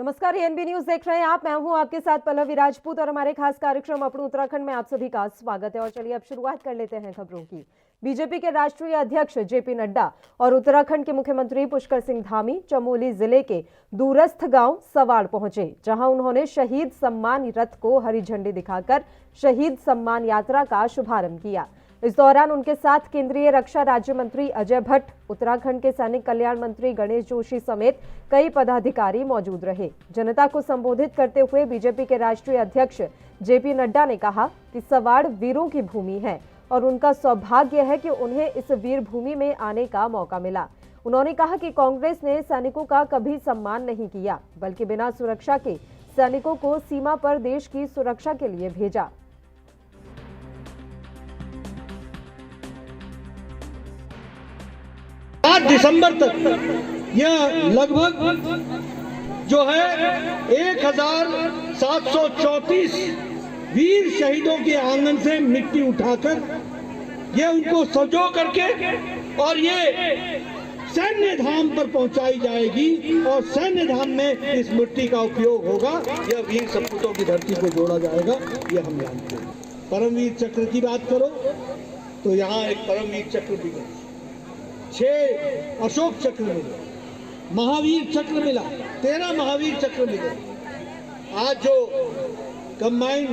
नमस्कार, ANB news देख रहे हैं आप। मैं हूं आपके साथ पल्लवी राजपूत और हमारे खास कार्यक्रम अपने उत्तराखंड में आप सभी का स्वागत है। और चलिए अब शुरुआत कर लेते हैं खबरों की। बीजेपी के राष्ट्रीय अध्यक्ष जेपी नड्डा और उत्तराखंड के मुख्यमंत्री पुष्कर सिंह धामी चमोली जिले के दूरस्थ गांव सवाड़ पहुंचे, जहां उन्होंने शहीद सम्मान रथ को हरी झंडी दिखाकर शहीद सम्मान यात्रा का शुभारंभ किया। इस दौरान उनके साथ केंद्रीय रक्षा राज्य मंत्री अजय भट्ट, उत्तराखंड के सैनिक कल्याण मंत्री गणेश जोशी समेत कई पदाधिकारी मौजूद रहे। जनता को संबोधित करते हुए बीजेपी के राष्ट्रीय अध्यक्ष जेपी नड्डा ने कहा कि सवाड़ वीरों की भूमि है और उनका सौभाग्य है कि उन्हें इस वीर भूमि में आने का मौका मिला। उन्होंने कहा कि कांग्रेस ने सैनिकों का कभी सम्मान नहीं किया, बल्कि बिना सुरक्षा के सैनिकों को सीमा पर देश की सुरक्षा के लिए भेजा। 8 दिसंबर तक यह लगभग जो है 1734 वीर शहीदों के आंगन से मिट्टी उठाकर ये उनको सजो करके और ये सैन्य धाम पर पहुंचाई जाएगी और सैन्य धाम में इस मिट्टी का उपयोग होगा। यह वीर सपूतों की धरती को जोड़ा जाएगा, यह हम जानते हैं। परमवीर चक्र की बात करो तो यहाँ एक परमवीर चक्र भी है, 6 अशोक चक्र मिले, महावीर चक्र मिला, 13 महावीर चक्र मिले। आज जो combined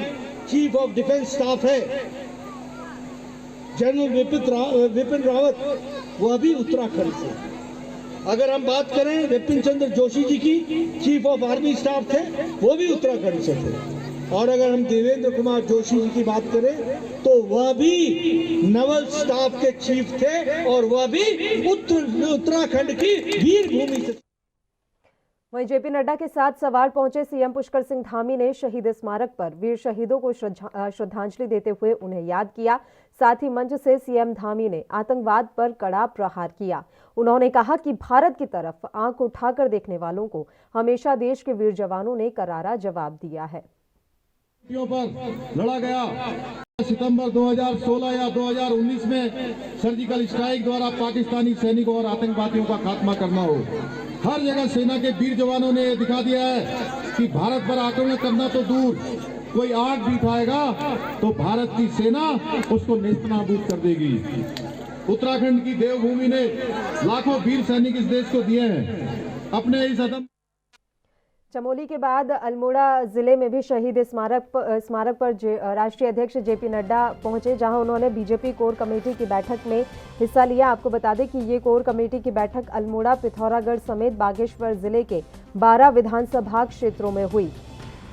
chief of defence staff है जनरल विपिन रावत, वह भी उत्तराखंड से। अगर हम बात करें विपिन चंद्र जोशी जी की, चीफ ऑफ आर्मी स्टाफ थे, वो भी उत्तराखंड से थे। और अगर हम देवेंद्र कुमार जोशी जी की बात करें तो वह भी नवल स्टाफ के चीफ थे और वह भी उत्तराखंड की वीर भूमि से। वहीं जेपी नड्डा के साथ सवाड़ पहुंचे सीएम पुष्कर सिंह धामी ने शहीद स्मारक पर वीर शहीदों को श्रद्धांजलि देते हुए उन्हें याद किया। साथ ही मंच से सीएम धामी ने आतंकवाद पर कड़ा प्रहार किया। उन्होंने कहा कि भारत की तरफ आंख उठाकर देखने वालों को हमेशा देश के वीर जवानों ने करारा जवाब दिया है। पर लड़ा गया। सितंबर 2016 या 2019 में सर्जिकल स्ट्राइक द्वारा पाकिस्तानी सैनिकों और आतंकवादियों का खात्मा करना हो, हर जगह सेना के वीर जवानों ने दिखा दिया है कि भारत पर आक्रमण करना तो दूर, कोई आग भी उठाएगा तो भारत की सेना उसको नेस्तनाबूद कर देगी। उत्तराखंड की देवभूमि ने लाखों वीर सैनिक इस देश को दिए हैं। अपने इस अदम चमोली के बाद अल्मोड़ा जिले में भी शहीद स्मारक पर राष्ट्रीय अध्यक्ष जेपी नड्डा पहुंचे, जहां उन्होंने बीजेपी कोर कमेटी की बैठक में हिस्सा लिया। आपको बता दें कि ये कोर कमेटी की बैठक अल्मोड़ा, पिथौरागढ़ समेत बागेश्वर जिले के 12 विधानसभा क्षेत्रों में हुई,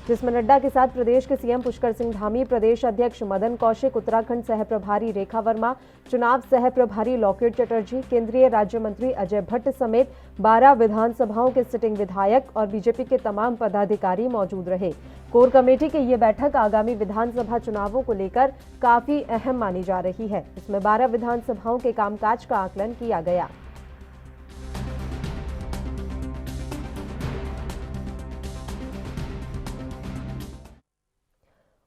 जिसमें नड्डा के साथ प्रदेश के सीएम पुष्कर सिंह धामी, प्रदेश अध्यक्ष मदन कौशिक, उत्तराखंड सह प्रभारी रेखा वर्मा, चुनाव सह प्रभारी लॉकेट चटर्जी, केंद्रीय राज्य मंत्री अजय भट्ट समेत 12 विधानसभाओं के सिटिंग विधायक और बीजेपी के तमाम पदाधिकारी मौजूद रहे। कोर कमेटी की ये बैठक आगामी विधानसभा चुनावों को लेकर काफी अहम मानी जा रही है। इसमें 12 विधानसभाओं के कामकाज का आकलन किया गया।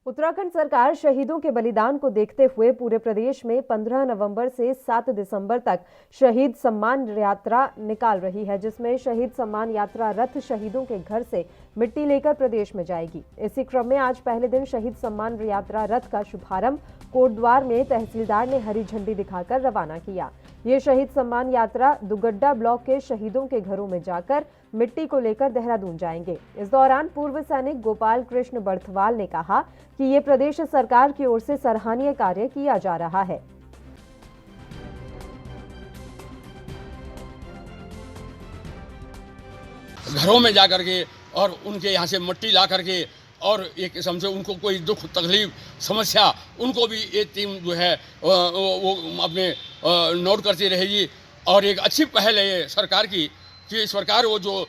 उत्तराखंड सरकार शहीदों के बलिदान को देखते हुए पूरे प्रदेश में 15 नवंबर से 7 दिसंबर तक शहीद सम्मान यात्रा निकाल रही है, जिसमें शहीद सम्मान यात्रा रथ शहीदों के घर से मिट्टी लेकर प्रदेश में जाएगी। इसी क्रम में आज पहले दिन शहीद सम्मान यात्रा रथ का शुभारंभ कोटद्वार में तहसीलदार ने हरी झंडी दिखाकर रवाना किया। ये शहीद सम्मान यात्रा दुगड्डा ब्लॉक के शहीदों के घरों में जाकर मिट्टी को लेकर देहरादून जाएंगे। इस दौरान पूर्व सैनिक गोपाल कृष्ण बर्थवाल ने कहा कि ये प्रदेश सरकार की ओर से सराहनीय कार्य किया जा रहा है। घरों में जाकर के और उनके यहाँ से मिट्टी ला करके और एक किस्म से उनको कोई दुख तकलीफ समस्या उनको भी ये टीम जो है वो अपने नोट करती रहेगी। और एक अच्छी पहल है ये सरकार की कि सरकार वो जो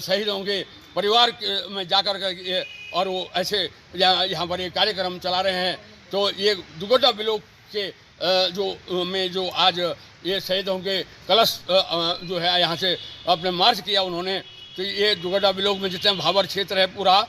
शहीदों के परिवार में जाकर के और वो ऐसे यहाँ पर ये कार्यक्रम चला रहे हैं। तो ये दुगड्डा ब्लॉक के जो आज ये शहीदों के कलश जो है यहाँ से अपने मार्च किया उन्होंने, तो ये दुगड्डा ब्लॉक में जितने भाबर क्षेत्र है पूरा।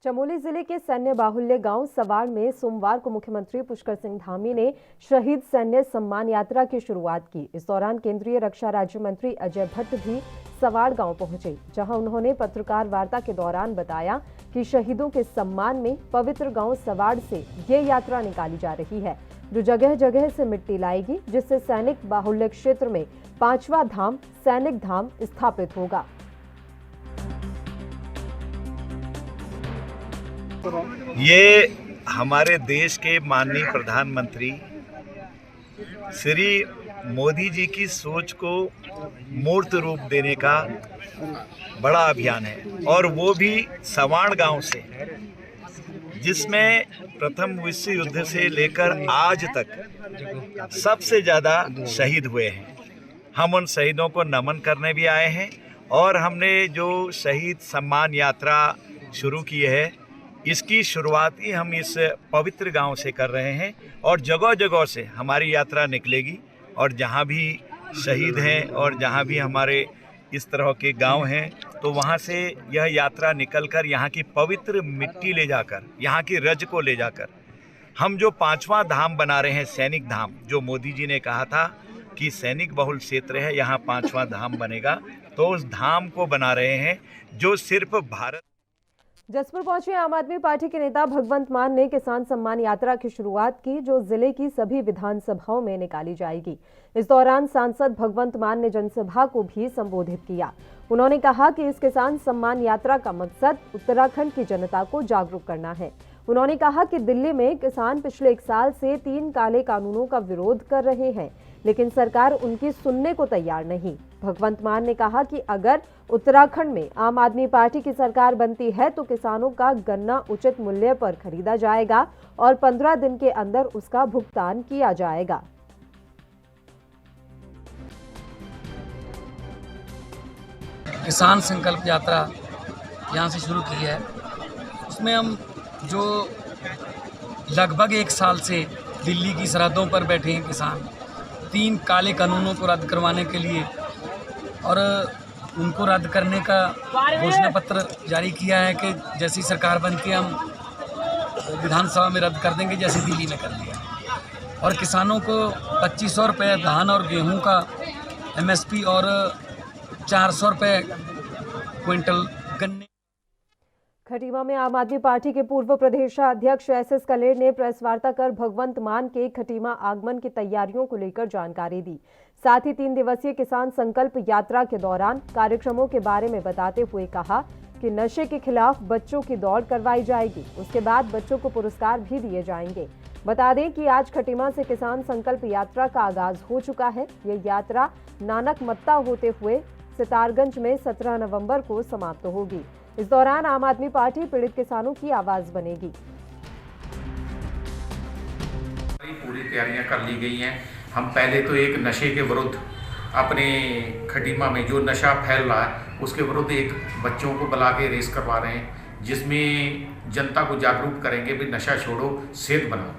चमोली जिले के सैन्य बाहुल्य गांव सवाड़ में सोमवार को मुख्यमंत्री पुष्कर सिंह धामी ने शहीद सैन्य सम्मान यात्रा की शुरुआत की। इस दौरान केंद्रीय रक्षा राज्य मंत्री अजय भट्ट भी सवाड़ गांव पहुंचे, जहां उन्होंने पत्रकार वार्ता के दौरान बताया कि शहीदों के सम्मान में पवित्र गांव सवाड़ से ये यात्रा निकाली जा रही है, जो जगह जगह से मिट्टी लाएगी, जिससे सैनिक बाहुल्य क्षेत्र में 5वां धाम सैनिक धाम स्थापित होगा। ये हमारे देश के माननीय प्रधानमंत्री श्री मोदी जी की सोच को मूर्त रूप देने का बड़ा अभियान है, और वो भी सवाड़ गांव से, जिसमें प्रथम विश्व युद्ध से लेकर आज तक सबसे ज़्यादा शहीद हुए हैं। हम उन शहीदों को नमन करने भी आए हैं, और हमने जो शहीद सम्मान यात्रा शुरू की है, इसकी शुरुआत ही हम इस पवित्र गांव से कर रहे हैं, और जगह जगह से हमारी यात्रा निकलेगी, और जहां भी शहीद हैं और जहां भी हमारे इस तरह के गांव हैं, तो वहां से यह यात्रा निकलकर यहाँ की पवित्र मिट्टी ले जाकर, यहाँ की रज को ले जाकर, हम जो 5वां धाम बना रहे हैं सैनिक धाम, जो मोदी जी ने कहा था कि सैनिक बहुल क्षेत्र है, यहाँ 5वां धाम बनेगा, तो उस धाम को बना रहे हैं जो सिर्फ भारत। जसपुर पहुंचे आम आदमी पार्टी के नेता भगवंत मान ने किसान सम्मान यात्रा की शुरुआत की, जो जिले की सभी विधानसभाओं में निकाली जाएगी। इस दौरान सांसद भगवंत मान ने जनसभा को भी संबोधित किया। उन्होंने कहा कि इस किसान सम्मान यात्रा का मकसद उत्तराखंड की जनता को जागरूक करना है। उन्होंने कहा कि दिल्ली में किसान पिछले 1 साल से 3 काले कानूनों का विरोध कर रहे हैं, लेकिन सरकार उनकी सुनने को तैयार नहीं। भगवंत मान ने कहा कि अगर उत्तराखंड में आम आदमी पार्टी की सरकार बनती है तो किसानों का गन्ना उचित मूल्य पर खरीदा जाएगा और 15 दिन के अंदर उसका भुगतान किया जाएगा। किसान संकल्प यात्रा यहाँ से शुरू की है। उसमें हम जो लगभग 1 साल से दिल्ली की सरहदों पर बैठे हैं किसान, 3 काले कानूनों को रद्द करवाने के लिए, और उनको रद्द करने का घोषणा पत्र जारी किया है कि जैसी सरकार बनती है हम विधानसभा में रद्द कर देंगे, जैसे दिल्ली में कर दिया। और किसानों को 2500 रुपये धान और गेहूं का MSP और 400 रुपये क्विंटल गन्ने। खटीमा में आम आदमी पार्टी के पूर्व प्रदेशाध्यक्ष SS कलेर ने प्रेस वार्ता कर भगवंत मान के खटीमा आगमन की तैयारियों को लेकर जानकारी दी। साथ ही 3 दिवसीय किसान संकल्प यात्रा के दौरान कार्यक्रमों के बारे में बताते हुए कहा कि नशे के खिलाफ बच्चों की दौड़ करवाई जाएगी। उसके बाद बच्चों को पुरस्कार भी दिए जाएंगे। बता दें कि आज खटीमा से किसान संकल्प यात्रा का आगाज हो चुका है। ये यात्रा नानक मत्ता होते हुए सितारगंज में 17 नवंबर को समाप्त होगी। इस दौरान आम आदमी पार्टी पीड़ित किसानों की आवाज बनेगी। पूरी तैयारियां कर ली गई हैं। हम पहले तो एक नशे के विरुद्ध अपने खटीमा में जो नशा फैल रहा है उसके विरुद्ध एक बच्चों को बुला के रेस करवा रहे हैं, जिसमें जनता को जागरूक करेंगे भी नशा छोड़ो सेहत बनाओ,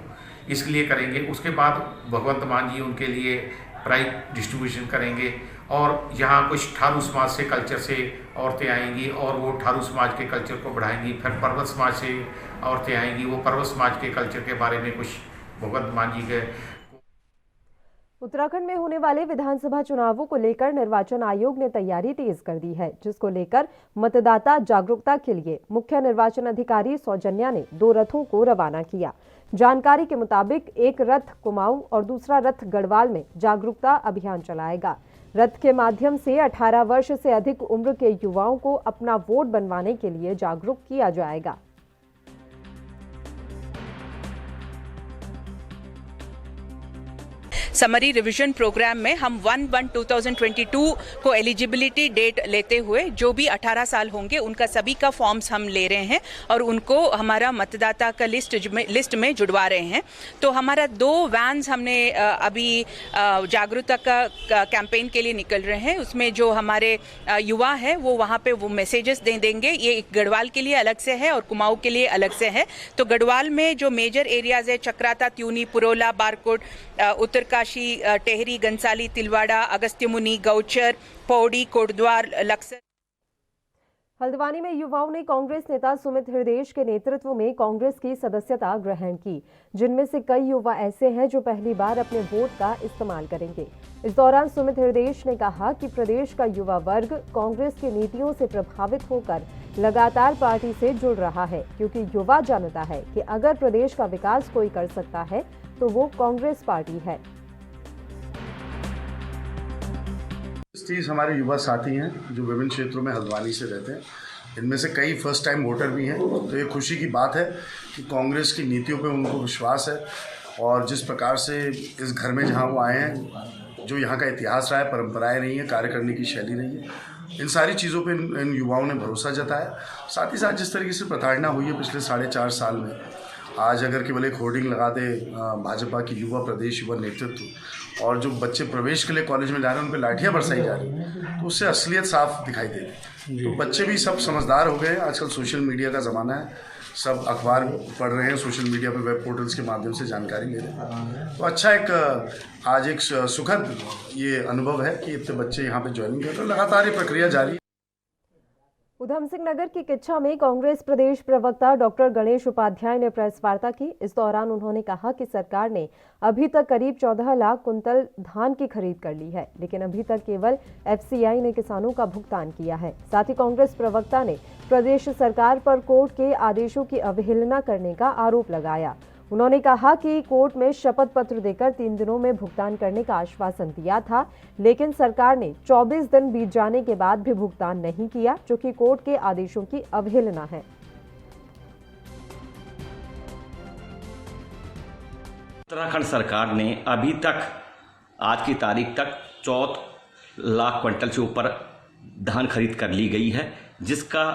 इसके लिए करेंगे। उसके बाद भगवंत मान जी उनके लिए प्राइज डिस्ट्रीब्यूशन करेंगे, और यहाँ कुछ ठारू समाज से कल्चर से औरतें आएंगी और वो ठारू समाज के कल्चर को बढ़ाएंगी। फिर पर्वत समाज से औरतें आएंगी, वो पर्वत समाज के कल्चर के बारे में कुछ भगवंत मान जी के। उत्तराखंड में होने वाले विधानसभा चुनावों को लेकर निर्वाचन आयोग ने तैयारी तेज कर दी है, जिसको लेकर मतदाता जागरूकता के लिए मुख्य निर्वाचन अधिकारी सौजन्या ने 2 रथों को रवाना किया। जानकारी के मुताबिक एक रथ कुमाऊं और दूसरा रथ गढ़वाल में जागरूकता अभियान चलाएगा। रथ के माध्यम से 18 वर्ष से अधिक उम्र के युवाओं को अपना वोट बनवाने के लिए जागरूक किया जाएगा। समरी रिवीजन प्रोग्राम में हम 1/1/2022 को एलिजिबिलिटी डेट लेते हुए जो भी 18 साल होंगे उनका सभी का फॉर्म्स हम ले रहे हैं और उनको हमारा मतदाता का लिस्ट में जुड़वा रहे हैं। तो हमारा 2 वैन्स हमने अभी जागरूकता का कैंपेन के लिए निकल रहे हैं। उसमें जो हमारे युवा है वो वहाँ पे वो मैसेजेस दे देंगे। ये गढ़वाल के लिए अलग से है और कुमाऊं के लिए अलग से है। तो गढ़वाल में जो मेजर एरियाज है चक्राता, त्यूनी, पुरोला, बारकोट, उत्तरकाशी, टेहरी, गंसाली, तिलवाड़ा, अगस्त्यमुनि, गौचर, पौड़ी, कोटद्वार, लक्सर। हल्द्वानी में युवाओं ने कांग्रेस नेता सुमित हृदयेश के नेतृत्व में कांग्रेस की सदस्यता ग्रहण की, जिनमें से कई युवा ऐसे हैं जो पहली बार अपने वोट का इस्तेमाल करेंगे। इस दौरान सुमित हृदयेश ने कहा कि प्रदेश का युवा वर्ग कांग्रेस की नीतियों से प्रभावित होकर लगातार पार्टी से जुड़ रहा है, क्योंकि युवा जानता है कि अगर प्रदेश का विकास कोई कर सकता है तो वो कांग्रेस पार्टी है। तीस हमारे युवा साथी हैं जो विभिन्न क्षेत्रों में हल्द्वानी से रहते हैं। इनमें से कई फर्स्ट टाइम वोटर भी हैं, तो ये खुशी की बात है कि कांग्रेस की नीतियों पे उनको विश्वास है और जिस प्रकार से इस घर में जहां वो आए हैं, जो यहाँ का इतिहास रहा है, परंपराएं रही हैं, कार्य करने की शैली रही है, इन सारी चीज़ों पे इन युवाओं ने भरोसा जताया। साथ ही साथ जिस तरीके से प्रताड़ना हुई है पिछले 4.5 साल में, आज अगर केवल एक होर्डिंग लगा दे भाजपा की युवा प्रदेश युवा नेतृत्व और जो बच्चे प्रवेश के लिए कॉलेज में जा रहे हैं उन पर लाठियाँ बरसाई जा रही हैं, तो उससे असलियत साफ दिखाई दे रही है। तो बच्चे भी सब समझदार हो गए। आजकल सोशल मीडिया का ज़माना है, सब अखबार पढ़ रहे हैं, सोशल मीडिया पे वेब पोर्टल्स के माध्यम से जानकारी ले रहे हैं। तो अच्छा आज एक सुखद ये अनुभव है कि इतने बच्चे यहाँ पे ज्वाइनिंग कर रहे हैं। लगातार ये प्रक्रिया जारी। उधम सिंह नगर की किच्छा में कांग्रेस प्रदेश प्रवक्ता डॉक्टर गणेश उपाध्याय ने प्रेस वार्ता की। इस दौरान उन्होंने कहा कि सरकार ने अभी तक करीब 14 लाख कुंतल धान की खरीद कर ली है, लेकिन अभी तक केवल एफसीआई ने किसानों का भुगतान किया है। साथ ही कांग्रेस प्रवक्ता ने प्रदेश सरकार पर कोर्ट के आदेशों की अवहेलना करने का आरोप लगाया। उन्होंने कहा कि कोर्ट में शपथ पत्र देकर 3 दिनों में भुगतान करने का आश्वासन दिया था, लेकिन सरकार ने 24 दिन बीत जाने के बाद भी भुगतान नहीं किया, जो कि कोर्ट के आदेशों की अवहेलना है। उत्तराखंड सरकार ने अभी तक आज की तारीख तक 14 लाख क्विंटल से ऊपर धान खरीद कर ली गई है, जिसका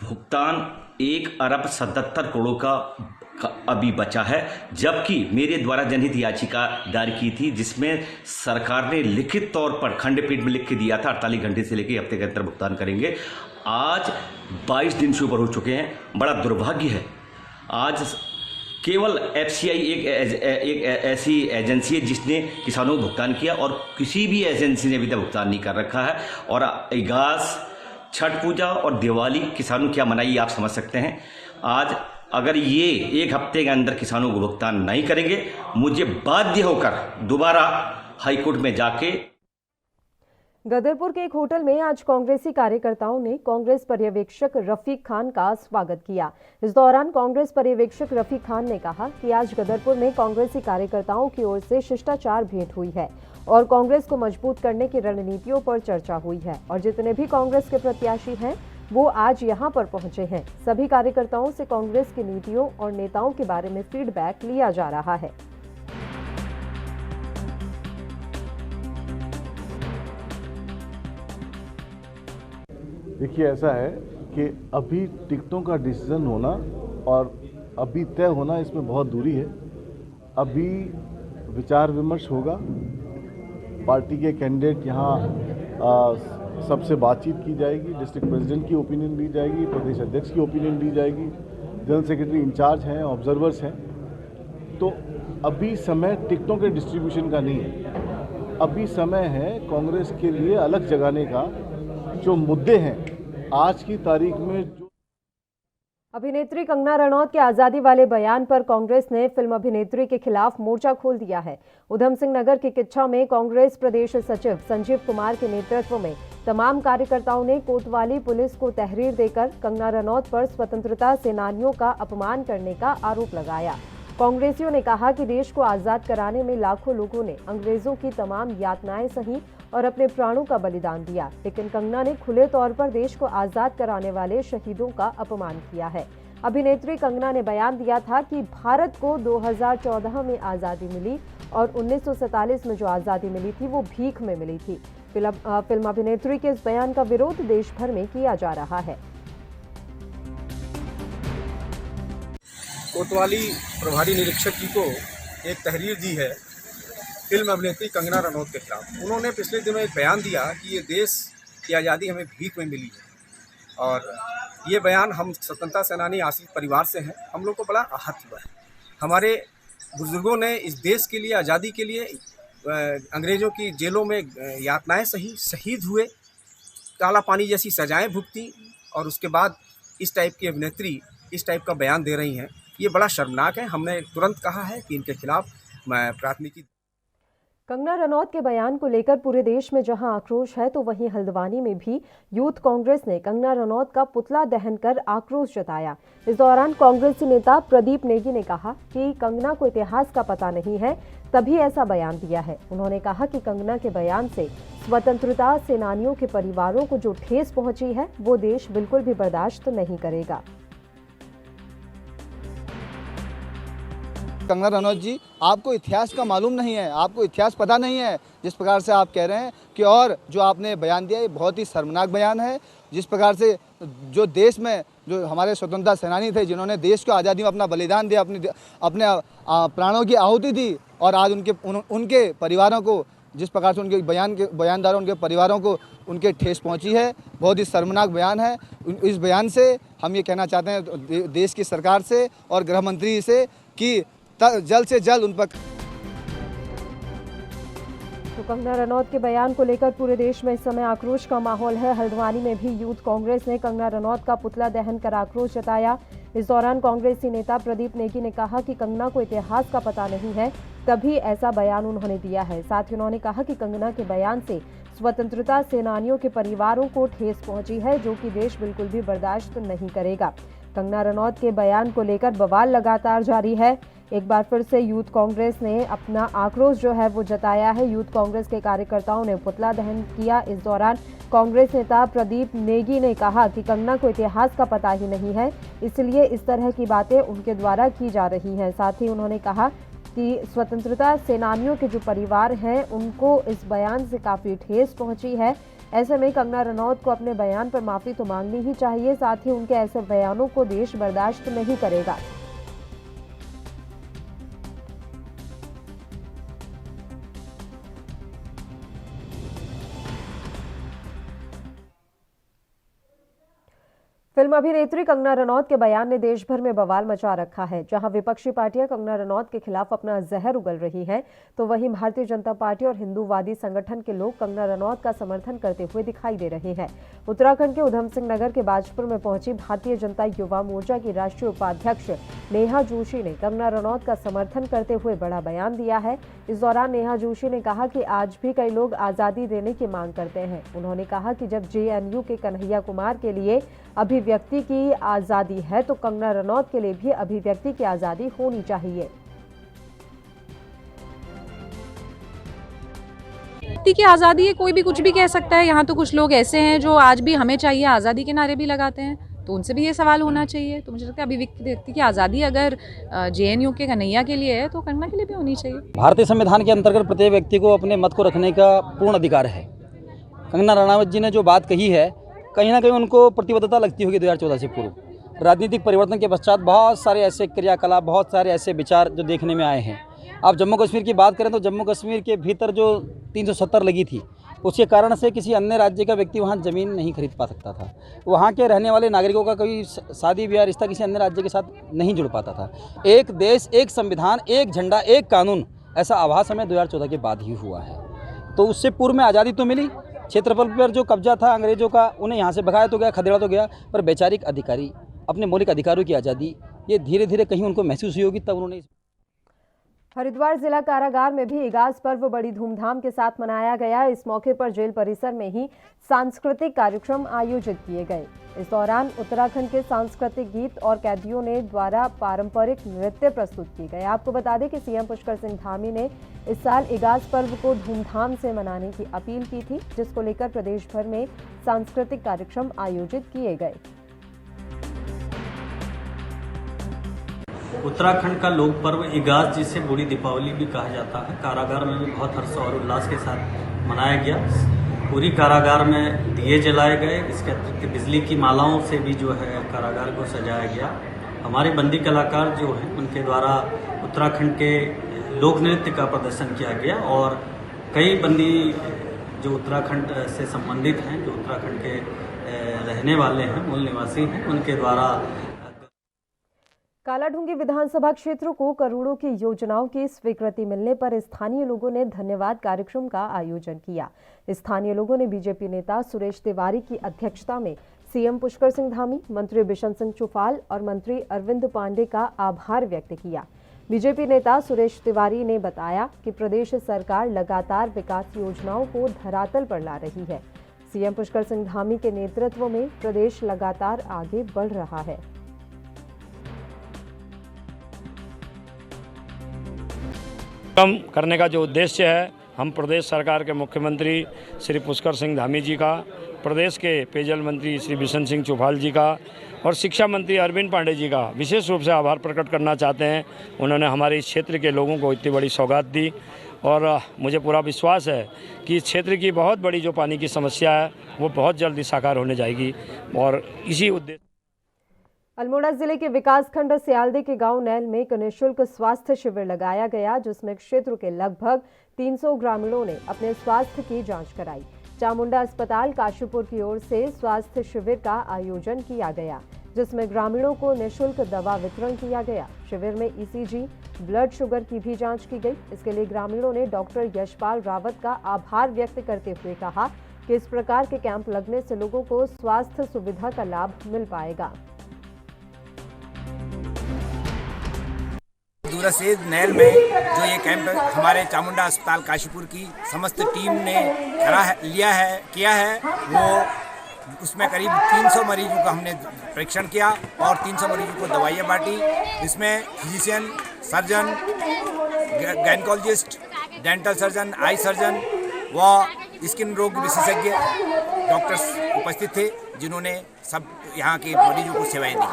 भुगतान 1 अरब 77 करोड़ का अभी बचा है। जबकि मेरे द्वारा जनहित याचिका दायर की थी, जिसमें सरकार ने लिखित तौर पर खंडपीठ में लिख के दिया था 48 घंटे से लेकर हफ्ते के अंदर भुगतान करेंगे। आज 22 दिन से ऊपर हो चुके हैं। बड़ा दुर्भाग्य है, आज केवल एफसीआई एक ऐसी एजेंसी है जिसने किसानों को भुगतान किया और किसी भी एजेंसी ने अभी तक भुगतान नहीं कर रखा है। और इगास, छठ पूजा और दिवाली किसानों क्या मनाई आप समझ सकते हैं। आज अगर ये 1 हफ्ते के अंदर किसानों को भुगतान नहीं करेंगे, मुझे बाध्य होकर दोबारा हाईकोर्ट में जाके। गदरपुर के एक होटल में आज कांग्रेसी कार्यकर्ताओं ने कांग्रेस पर्यवेक्षक रफीक खान का स्वागत किया। इस दौरान कांग्रेस पर्यवेक्षक रफीक खान ने कहा कि आज गदरपुर में कांग्रेसी कार्यकर्ताओं की ओर से शिष्टाचार भेंट हुई है और कांग्रेस को मजबूत करने की रणनीतियों पर चर्चा हुई है और जितने भी कांग्रेस के प्रत्याशी हैं वो आज यहां पर पहुंचे हैं। सभी कार्यकर्ताओं से कांग्रेस की नीतियों और नेताओं के बारे में फीडबैक लिया जा रहा है। देखिए, ऐसा है कि अभी टिकटों का डिसीजन होना और अभी तय होना, इसमें बहुत दूरी है। अभी विचार विमर्श होगा, पार्टी के कैंडिडेट यहाँ सबसे बातचीत की जाएगी, डिस्ट्रिक्ट प्रेसिडेंट की ओपिनियन ली जाएगी, प्रदेश अध्यक्ष की ओपिनियन ली जाएगी, जनरल सेक्रेटरी इंचार्ज हैं, ऑब्जर्वर्स हैं। तो अभी समय टिकटों के डिस्ट्रीब्यूशन का नहीं है, अभी समय है कांग्रेस के लिए अलग जगाने का। जो मुद्दे हैं आज की तारीख में, जो अभिनेत्री कंगना रनौत के आजादी वाले बयान पर कांग्रेस ने फिल्म अभिनेत्री के खिलाफ मोर्चा खोल दिया है। उधम सिंह नगर की किच्छा में कांग्रेस प्रदेश सचिव संजीव कुमार के नेतृत्व में तमाम कार्यकर्ताओं ने कोतवाली पुलिस को तहरीर देकर कंगना रनौत पर स्वतंत्रता सेनानियों का अपमान करने का आरोप लगाया। कांग्रेसियों ने कहा कि देश को आजाद कराने में लाखों लोगों ने अंग्रेजों की तमाम यातनाएं सही और अपने प्राणों का बलिदान दिया, लेकिन कंगना ने खुले तौर पर देश को आजाद कराने वाले शहीदों का अपमान किया है। अभिनेत्री कंगना ने बयान दिया था कि भारत को 2014 में आज़ादी मिली और 1947 में जो आज़ादी मिली थी वो भीख में मिली थी। फिल्म अभिनेत्री के इस बयान का विरोध देश भर में किया जा रहा है। कोतवाली प्रभारी निरीक्षक जी को एक तहरीर दी है फिल्म अभिनेत्री कंगना रनौत के खिलाफ। उन्होंने पिछले दिनों एक बयान दिया कि ये देश की आज़ादी हमें भीख में मिली है और ये बयान हम स्वतंत्रता सेनानी आश्रित परिवार से हैं, हम लोग को बड़ा आहत हुआ है। हमारे बुजुर्गों ने इस देश के लिए, आज़ादी के लिए अंग्रेज़ों की जेलों में यातनाएं सही, शहीद हुए काला पानी जैसी सजाएं भुगती और उसके बाद इस टाइप की अभिनेत्री इस टाइप का बयान दे रही हैं, ये बड़ा शर्मनाक है। हमने तुरंत कहा है कि इनके खिलाफ प्राथमिकी। कंगना रनौत के बयान को लेकर पूरे देश में जहां आक्रोश है, तो वहीं हल्द्वानी में भी यूथ कांग्रेस ने कंगना रनौत का पुतला दहन कर आक्रोश जताया। इस दौरान कांग्रेसी नेता प्रदीप नेगी ने कहा कि कंगना को इतिहास का पता नहीं है, तभी ऐसा बयान दिया है। उन्होंने कहा कि कंगना के बयान से स्वतंत्रता सेनानियों के परिवारों को जो ठेस पहुंची है, वो देश बिल्कुल भी बर्दाश्त नहीं करेगा। कंगना रनौत जी, आपको इतिहास का मालूम नहीं है, आपको इतिहास पता नहीं है जिस प्रकार से आप कह रहे हैं कि, और जो आपने बयान दिया ये बहुत ही शर्मनाक बयान है। जिस प्रकार से जो देश में जो हमारे स्वतंत्रता सेनानी थे, जिन्होंने देश को आज़ादी में अपना बलिदान दिया, अपने प्राणों की आहुति दी, और आज उनके परिवारों को जिस प्रकार से उनके बयानदारों उनके परिवारों को उनके ठेस पहुंची है, बहुत ही शर्मनाक बयान है। इस बयान से हम ये कहना चाहते हैं देश की सरकार से और गृह मंत्री से कि जल्द से जल्द उन पर। तो कंगना रनौत के बयान को लेकर पूरे देश में इस समय आक्रोश का माहौल है। हल्द्वानी में भी यूथ कांग्रेस ने कंगना रनौत का पुतला दहन कर आक्रोश जताया। इस दौरान कांग्रेसी नेता प्रदीप नेगी ने कहा कि कंगना को इतिहास का पता नहीं है, तभी ऐसा बयान उन्होंने दिया है। साथ ही उन्होंने कहा कि कंगना के बयान से स्वतंत्रता सेनानियों के परिवारों को ठेस पहुंची है, जो कि देश बिल्कुल भी बर्दाश्त नहीं करेगा। कंगना रनौत के बयान को लेकर बवाल लगातार जारी है। एक बार फिर से यूथ कांग्रेस ने अपना आक्रोश जो है वो जताया है। यूथ कांग्रेस के कार्यकर्ताओं ने पुतला दहन किया। इस दौरान कांग्रेस नेता प्रदीप नेगी ने कहा कि कंगना को इतिहास का पता ही नहीं है, इसलिए इस तरह की बातें उनके द्वारा की जा रही हैं। साथ ही उन्होंने कहा कि स्वतंत्रता सेनानियों के जो परिवार हैं, उनको इस बयान से काफ़ी ठेस पहुंची है। ऐसे में कंगना रनौत को अपने बयान पर माफ़ी तो मांगनी ही चाहिए। साथ ही उनके ऐसे बयानों को देश बर्दाश्त नहीं करेगा। फिल्म अभिनेत्री कंगना रनौत के बयान ने देश भर में बवाल मचा रखा है। जहां विपक्षी पार्टियां कंगना रनौत के खिलाफ अपना जहर उगल रही हैं, तो वहीं भारतीय जनता पार्टी और हिंदूवादी संगठन के लोग कंगना रनौत का समर्थन करते हुए दिखाई दे रहे हैं। उत्तराखंड के उधम सिंह नगर के बाजपुर में पहुंची भारतीय जनता युवा मोर्चा की राष्ट्रीय उपाध्यक्ष नेहा जोशी ने कंगना रनौत का समर्थन करते हुए बड़ा बयान दिया है। इस दौरान नेहा जोशी ने कहा कि आज भी कई लोग आज़ादी देने की मांग करते हैं। उन्होंने कहा कि जब JNU के कन्हैया कुमार के लिए अभिव्यक्ति की आज़ादी है, तो कंगना रनौत के लिए भी अभिव्यक्ति की आज़ादी होनी चाहिए। व्यक्ति की आज़ादी है, कोई भी कुछ भी कह सकता है। यहाँ तो कुछ लोग ऐसे हैं जो आज भी हमें चाहिए आज़ादी के नारे भी लगाते हैं, तो उनसे भी ये सवाल होना चाहिए। तो मुझे लगता है अभिव्यक्ति की आज़ादी अगर JNU के कन्हैया के लिए है, तो कंगना के लिए भी होनी चाहिए। भारतीय संविधान के अंतर्गत प्रत्येक व्यक्ति को अपने मत को रखने का पूर्ण अधिकार है। कंगना रनौत जी ने जो बात कही है, कहीं ना कहीं उनको प्रतिबद्धता लगती होगी 2014 से पूर्व। राजनीतिक परिवर्तन के पश्चात बहुत सारे ऐसे क्रियाकलाप, बहुत सारे ऐसे विचार जो देखने में आए हैं। आप जम्मू कश्मीर की बात करें तो जम्मू कश्मीर के भीतर जो 370 लगी थी, उसके कारण से किसी अन्य राज्य का व्यक्ति वहाँ ज़मीन नहीं खरीद पा सकता था। वहाँ के रहने वाले नागरिकों का कोई शादी ब्याह रिश्ता किसी अन्य राज्य के साथ नहीं जुड़ पाता था। एक देश, एक संविधान, एक झंडा, एक कानून, ऐसा आभास हमें 2014 के बाद ही हुआ है। तो उससे पूर्व में आज़ादी तो मिली, क्षेत्रफल पर जो कब्जा था अंग्रेजों का, उन्हें यहाँ से भगाया तो गया, खदेड़ा तो गया, पर वैचारिक अधिकारी, अपने मौलिक अधिकारों की आज़ादी, ये धीरे धीरे कहीं उनको महसूस हुई होगी, तब उन्होंने। हरिद्वार जिला कारागार में भी इगास पर्व बड़ी धूमधाम के साथ मनाया गया। इस मौके पर जेल परिसर में ही सांस्कृतिक कार्यक्रम आयोजित किए गए। इस दौरान उत्तराखंड के सांस्कृतिक गीत और कैदियों ने द्वारा पारंपरिक नृत्य प्रस्तुत किए गए। आपको बता दें कि CM पुष्कर सिंह धामी ने इस साल इगास पर्व को धूमधाम से मनाने की अपील की थी, जिसको लेकर प्रदेश भर में सांस्कृतिक कार्यक्रम आयोजित किए गए। उत्तराखंड का लोक पर्व इगास, जिसे बूढ़ी दीपावली भी कहा जाता है, कारागार में भी बहुत हर्ष और उल्लास के साथ मनाया गया। पूरी कारागार में दिए जलाए गए, इसके अतिरिक्त बिजली की मालाओं से भी जो है कारागार को सजाया गया। हमारे बंदी कलाकार जो हैं, उनके द्वारा उत्तराखंड के लोक नृत्य का प्रदर्शन किया गया और कई बंदी जो उत्तराखंड से संबंधित हैं, जो उत्तराखंड के रहने वाले हैं, मूल निवासी हैं, उनके द्वारा। कालाढूंगी विधानसभा क्षेत्र को करोड़ों की योजनाओं की स्वीकृति मिलने पर स्थानीय लोगों ने धन्यवाद कार्यक्रम का आयोजन किया। स्थानीय लोगों ने बीजेपी नेता सुरेश तिवारी की अध्यक्षता में सीएम पुष्कर सिंह धामी, मंत्री बिशन सिंह चुफाल और मंत्री अरविंद पांडे का आभार व्यक्त किया। बीजेपी नेता सुरेश तिवारी ने बताया कि प्रदेश सरकार लगातार विकास योजनाओं को धरातल पर ला रही है। सीएम पुष्कर सिंह धामी के नेतृत्व में प्रदेश लगातार आगे बढ़ रहा है। कम करने का जो उद्देश्य है, हम प्रदेश सरकार के मुख्यमंत्री श्री पुष्कर सिंह धामी जी का, प्रदेश के पेयजल मंत्री श्री बिशन सिंह चुफाल जी का और शिक्षा मंत्री अरविंद पांडे जी का विशेष रूप से आभार प्रकट करना चाहते हैं। उन्होंने हमारे इस क्षेत्र के लोगों को इतनी बड़ी सौगात दी और मुझे पूरा विश्वास है कि इस क्षेत्र की बहुत बड़ी जो पानी की समस्या है वो बहुत जल्दी साकार होने जाएगी और इसी उद्देश्य। अल्मोड़ा जिले के विकासखंड सियालदे के गांव नैल में एक निःशुल्क स्वास्थ्य शिविर लगाया गया, जिसमें क्षेत्र के लगभग 300 ग्रामीणों ने अपने स्वास्थ्य की जांच कराई। चामुंडा अस्पताल काशीपुर की ओर से स्वास्थ्य शिविर का आयोजन किया गया, जिसमें ग्रामीणों को निःशुल्क दवा वितरण किया गया। शिविर में ईसीजी, ब्लड शुगर की भी जांच की गई। इसके लिए ग्रामीणों ने डॉक्टर यशपाल रावत का आभार व्यक्त करते हुए कहा कि इस प्रकार के कैंप लगने से लोगों को स्वास्थ्य सुविधा का लाभ मिल पाएगा। दूरसेज नैल में जो ये कैंप हमारे चामुंडा अस्पताल काशीपुर की समस्त टीम ने किया है वो उसमें करीब 300 मरीजों का हमने परीक्षण किया और 300 मरीजों को दवाइयाँ बांटी। इसमें physician, surgeon, gynaecologist, dental surgeon, eye surgeon व स्किन रोग विशेषज्ञ डॉक्टर्स उपस्थित थे, जिन्होंने सब यहाँ के मरीजों को सेवाएं दी।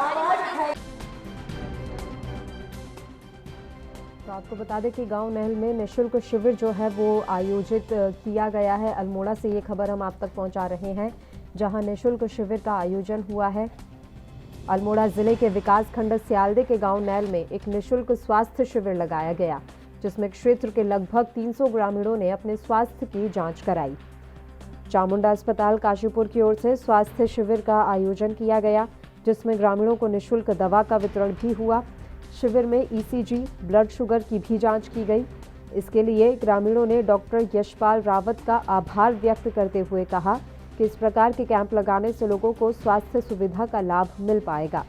तो आपको बता दें कि गांव नहल में निःशुल्क शिविर जो है वो आयोजित किया गया है। अल्मोड़ा से ये खबर हम आप तक पहुंचा रहे हैं, जहां निःशुल्क शिविर का आयोजन हुआ है। अल्मोड़ा जिले के विकासखंड सियालदे के गांव नैल में एक निःशुल्क स्वास्थ्य शिविर लगाया गया, जिसमें क्षेत्र के लगभग 300 ग्रामीणों ने अपने स्वास्थ्य की जांच कराई। चामुंडा अस्पताल काशीपुर की ओर से स्वास्थ्य शिविर का आयोजन किया गया, जिसमें ग्रामीणों को निःशुल्क दवा का वितरण भी हुआ। शिविर में ईसीजी, ब्लड शुगर की भी जांच की गई। इसके लिए ग्रामीणों ने डॉक्टर यशपाल रावत का आभार व्यक्त करते हुए कहा कि इस प्रकार के कैंप लगाने से लोगों को स्वास्थ्य सुविधा का लाभ मिल पाएगा।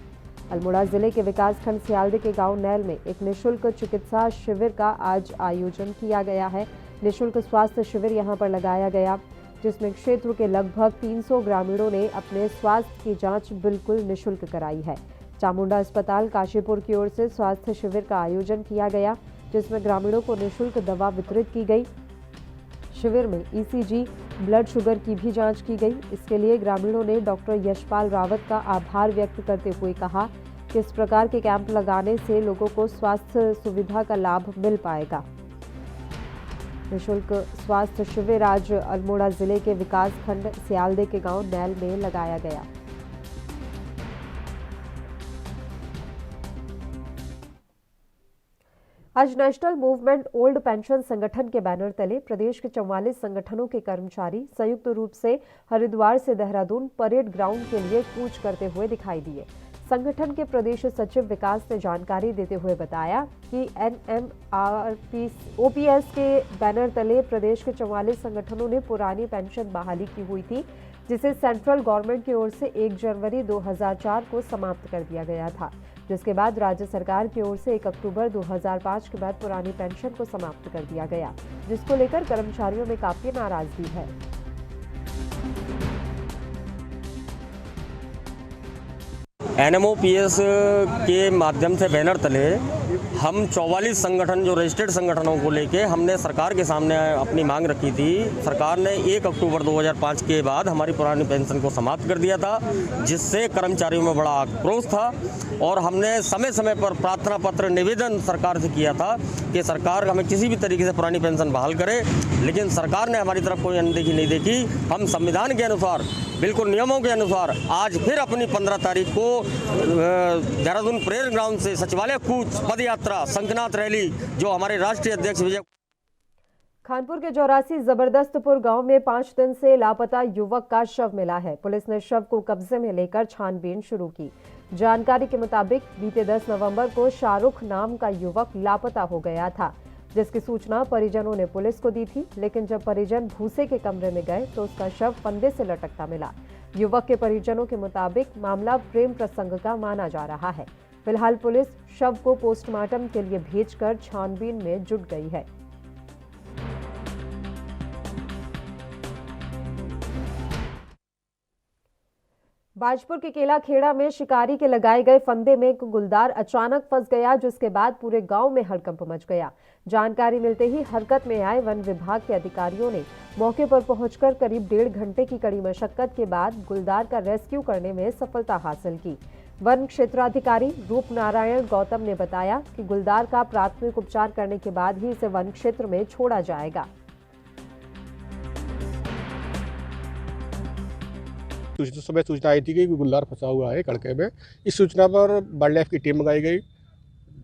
अल्मोड़ा जिले के विकासखंड सियालदे के गांव नैल में एक निःशुल्क चिकित्सा शिविर का आज आयोजन किया गया है। निःशुल्क स्वास्थ्य शिविर यहां पर लगाया गया, जिसमें क्षेत्र के लगभग 300 ग्रामीणों ने अपने स्वास्थ्य की जाँच बिल्कुल निःशुल्क कराई है। चामुंडा अस्पताल काशीपुर की ओर से स्वास्थ्य शिविर का आयोजन किया गया, जिसमें ग्रामीणों को निःशुल्क दवा वितरित की गई। शिविर में ईसीजी, ब्लड शुगर की भी जांच की गई। इसके लिए ग्रामीणों ने डॉक्टर यशपाल रावत का आभार व्यक्त करते हुए कहा कि इस प्रकार के कैंप लगाने से लोगों को स्वास्थ्य सुविधा का लाभ मिल पाएगा। निःशुल्क स्वास्थ्य शिविर आज अल्मोड़ा जिले के विकासखंड सियालदे के गांव नैल में लगाया गया। आज नेशनल मूवमेंट ओल्ड पेंशन संगठन के बैनर तले प्रदेश के 44 संगठनों के कर्मचारी संयुक्त रूप से हरिद्वार से देहरादून परेड ग्राउंड के लिए कूच करते हुए दिखाई दिए। संगठन के प्रदेश सचिव विकास ने जानकारी देते हुए बताया कि ओपीएस के बैनर तले प्रदेश के 44 संगठनों ने पुरानी पेंशन बहाली की हुई थी, जिसे सेंट्रल गवर्नमेंट की ओर से 1 जनवरी 2004 को समाप्त कर दिया गया था, जिसके बाद राज्य सरकार की ओर से 1 अक्टूबर 2005 के बाद पुरानी पेंशन को समाप्त कर दिया गया, जिसको लेकर कर्मचारियों में काफी नाराजगी है। एनएमओपीएस के माध्यम से बैनर तले हम 44 संगठन जो रजिस्टर्ड संगठनों को लेके हमने सरकार के सामने अपनी मांग रखी थी। सरकार ने 1 अक्टूबर 2005 के बाद हमारी पुरानी पेंशन को समाप्त कर दिया था, जिससे कर्मचारियों में बड़ा आक्रोश था और हमने समय समय पर प्रार्थना पत्र निवेदन सरकार से किया था कि सरकार हमें किसी भी तरीके से पुरानी पेंशन बहाल करे, लेकिन सरकार ने हमारी तरफ कोई अनदेखी नहीं देखी। हम संविधान के अनुसार, बिल्कुल नियमों के अनुसार आज फिर अपनी 15 तारीख को देहरादून परेड ग्राउंड से सचिवालय कूच पद यात्रा संकनाथ रैली जो हमारे राष्ट्रीय अध्यक्ष विजय खानपुर के 84 जबरदस्तपुर गांव में 5 दिन से लापता युवक का शव मिला है। पुलिस ने शव को कब्जे में लेकर छानबीन शुरू की। जानकारी के मुताबिक बीते 10 नवंबर को शाहरुख नाम का युवक लापता हो गया था, जिसकी सूचना परिजनों ने पुलिस को दी थी। लेकिन जब परिजन भूसे के कमरे में गए तो उसका शव फंदे से लटकता मिला। युवक के परिजनों के मुताबिक मामला प्रेम प्रसंग का माना जा रहा है। फिलहाल पुलिस शव को पोस्टमार्टम के लिए भेजकर छानबीन में जुट गई है। बाजपुर के केला खेड़ा में शिकारी के लगाए गए फंदे में एक गुलदार अचानक फंस गया, जिसके बाद पूरे गांव में हड़कंप मच गया। जानकारी मिलते ही हरकत में आए वन विभाग के अधिकारियों ने मौके पर पहुंचकर करीब 1.5 घंटे की कड़ी मशक्कत के बाद गुलदार का रेस्क्यू करने में सफलता हासिल की। वन क्षेत्राधिकारी रूप नारायण गौतम ने बताया कि गुलदार का प्राथमिक उपचार करने के बाद ही इसे वन क्षेत्र में छोड़ा जाएगा। सुबह सूचना आई थी कि गुलदार फंसा हुआ है कड़के में। इस सूचना पर वाइल्ड लाइफ की टीम मंगाई गई।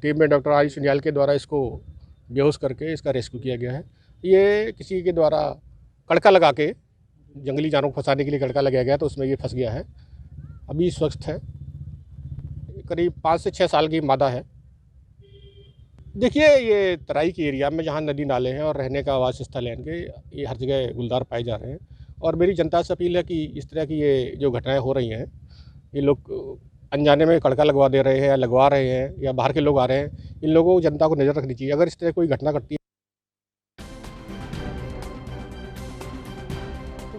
टीम में डॉक्टर आयुष सुनियाल के द्वारा इसको बेहोश करके इसका रेस्क्यू किया गया है। ये किसी के द्वारा कड़का लगा के जंगली जानवरों को फंसाने के लिए कड़का लगाया गया, तो उसमें ये फंस गया है। अभी स्वस्थ है। करीब 5 से 6 साल की मादा है। देखिए, ये तराई के एरिया में जहाँ नदी नाले हैं और रहने का आवास स्थल है इनके, ये हर जगह गुलदार पाए जा रहे हैं। और मेरी जनता से अपील है कि इस तरह की ये जो घटनाएं हो रही हैं, ये लोग अनजाने में कड़का लगवा दे रहे हैं या लगवा रहे हैं या बाहर के लोग आ रहे हैं, इन लोगों को जनता को नज़र रखनी चाहिए। अगर इस तरह कोई घटना घटती है।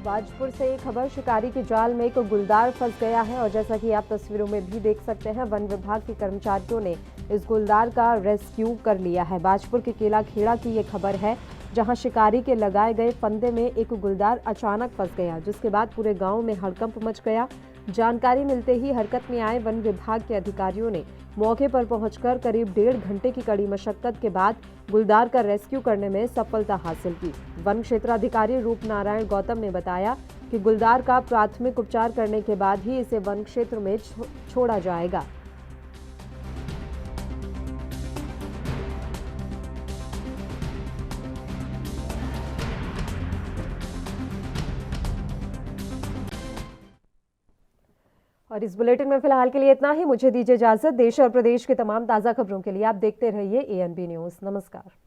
बाजपुर से एक खबर, शिकारी के जाल में एक गुलदार फंस गया है और जैसा कि आप तस्वीरों में भी देख सकते हैं, वन विभाग के कर्मचारियों ने इस गुलदार का रेस्क्यू कर लिया है। बाजपुर के केला खेड़ा की ये खबर है, जहां शिकारी के लगाए गए फंदे में एक गुलदार अचानक फंस गया, जिसके बाद पूरे गांव में हड़कंप मच गया। जानकारी मिलते ही हरकत में आए वन विभाग के अधिकारियों ने मौके पर पहुंचकर करीब 1.5 घंटे की कड़ी मशक्कत के बाद गुलदार का रेस्क्यू करने में सफलता हासिल की। वन क्षेत्राधिकारी रूप नारायण गौतम ने बताया कि गुलदार का प्राथमिक उपचार करने के बाद ही इसे वन क्षेत्र में छोड़ा जाएगा। और इस बुलेटिन में फिलहाल के लिए इतना ही। मुझे दीजिए इजाजत। देश और प्रदेश के तमाम ताज़ा खबरों के लिए आप देखते रहिए ANB न्यूज़। नमस्कार।